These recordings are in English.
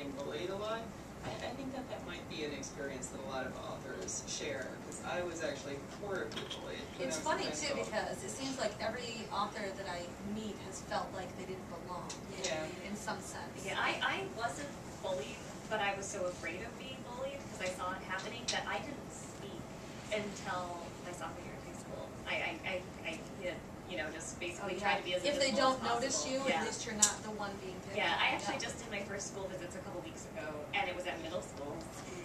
getting bullied a lot, I think that that might be an experience that a lot of authors share, because I was actually horribly bullied. It's funny too, because it seems like every author that I meet has felt like they didn't belong, in some sense. Yeah, I wasn't bullied, but I was so afraid of being bullied because I saw it happening that I didn't speak until my sophomore year of high school. I hid, you know, just basically tried to be as if they invisible don't as notice possible. you, at least you're not the one being picked. Yeah, I actually just did my first school visits a couple weeks ago, and it was at middle school.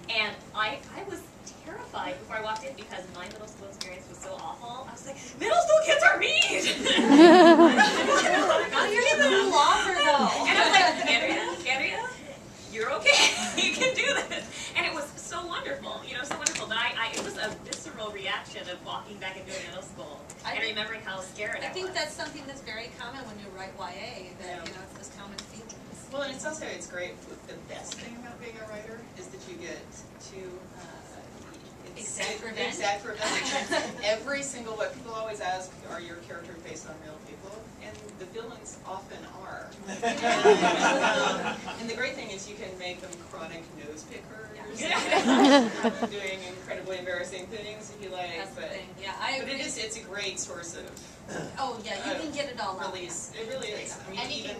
And I was terrified before I walked in because my middle school experience was so awful. I was like, middle school kids are mean! You're in the little offer though. And I was like, Andrea, you're okay. You can do this. And it was so wonderful, you know, so wonderful. But it was a visceral reaction of walking back into a middle school and remembering how scared I was. I think that's something that's very common when you write YA, that, you know, it's this common feeling. Well, and it's also, it's great, the best thing about being a writer is that you get to exact revenge. Every single one. People always ask, are your characters based on real people? And the villains often are. And the great thing is you can make them chronic nose pickers, doing incredibly embarrassing things if you like. That's the thing. Yeah, but it's a great source of you can get it all release. It really is. I mean, and even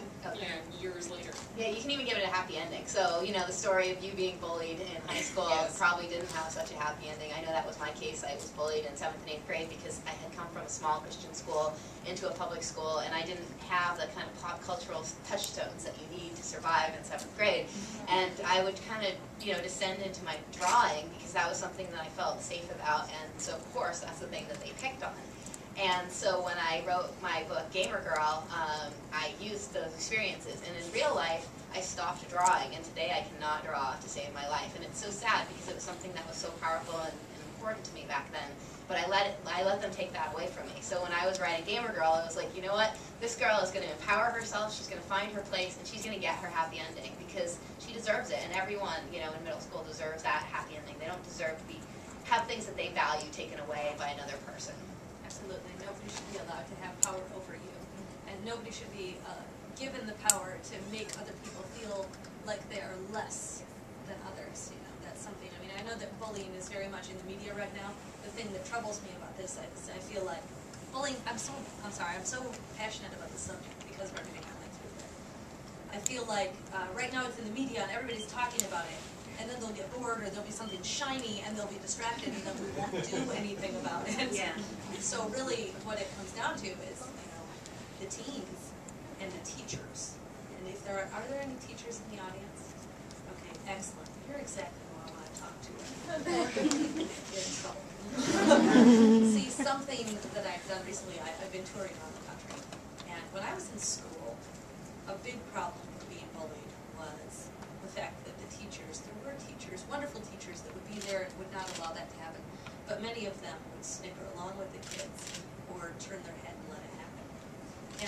years later. Yeah, you can even give it a happy ending. So, you know, the story of you being bullied in high school probably didn't have such a happy ending. I know that was my case. I was bullied in 7th and 8th grade because I had come from a small Christian school into a public school, and I didn't have the kind of pop cultural touchstones that you need to survive in 7th grade. And I would kind of, you know, descend into my drawing because that was something that I felt safe about, and so of course that's the thing that they picked on. And so when I wrote my book, Gamer Girl, I used those experiences. And in real life, I stopped drawing, and today I cannot draw to save my life. And it's so sad because it was something that was so powerful and important to me back then. But I let them take that away from me. So when I was writing Gamer Girl, I was like, you know what? This girl is going to empower herself. She's going to find her place, and she's going to get her happy ending because she deserves it. And everyone, you know, in middle school deserves that happy ending. They don't deserve to have things that they value taken away by another person. Absolutely. Nobody should be allowed to have power over you. And nobody should be given the power to make other people feel like they are less than others. You know, that's something, I mean, I know that bullying is very much in the media right now. The thing that troubles me about this is I feel like bullying, I'm so passionate about this subject because of everything I went through. I feel like right now it's in the media and everybody's talking about it. And then they'll get bored, or there'll be something shiny, and they'll be distracted, and then we won't do anything about it. Yeah. So really, what it comes down to is, you know, the teens and the teachers. And if there are there any teachers in the audience? Okay, excellent. You're exactly who I want to talk to. Get in trouble. See, something that I've done recently, I've been touring around the country, and when I was in school, a big problem with being bullied was the fact that the teachers, there were teachers, wonderful teachers that would be there and would not allow that to happen, but many of them would snicker along with the kids or turn their head and let it happen.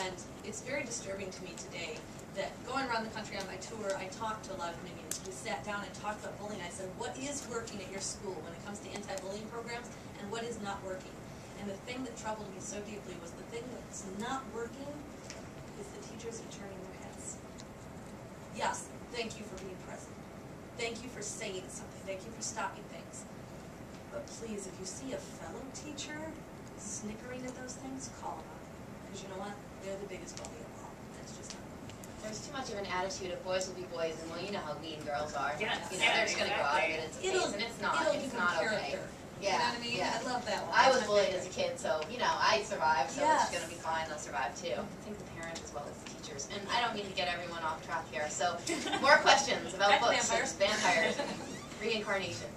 And it's very disturbing to me today that going around the country on my tour, I talked to a lot of Canadians. We sat down and talked about bullying. I said, what is working at your school when it comes to anti-bullying programs, and what is not working? And the thing that troubled me so deeply was the thing that's not working is the teachers are turning their heads. Yes, thank you for being present. Thank you for saying something. Thank you for stopping things. But please, if you see a fellow teacher snickering at those things, call them out. Because you know what? They're the biggest bully of all. That's just not good. There's too much of an attitude of boys will be boys, and well, you know how mean girls are. Yes. You know, they're just going to go out of it. It's and it's not. It's not okay. Yeah, you know what I mean? Yeah. I love that one. I was bullied as a kid, so, you know, I survived, so Yes. it's going to be fine. They'll survive, too. I think the parents as well as the teachers. And I don't mean to get everyone off track here, so more questions about Back to books. vampires. Vampires. Reincarnation.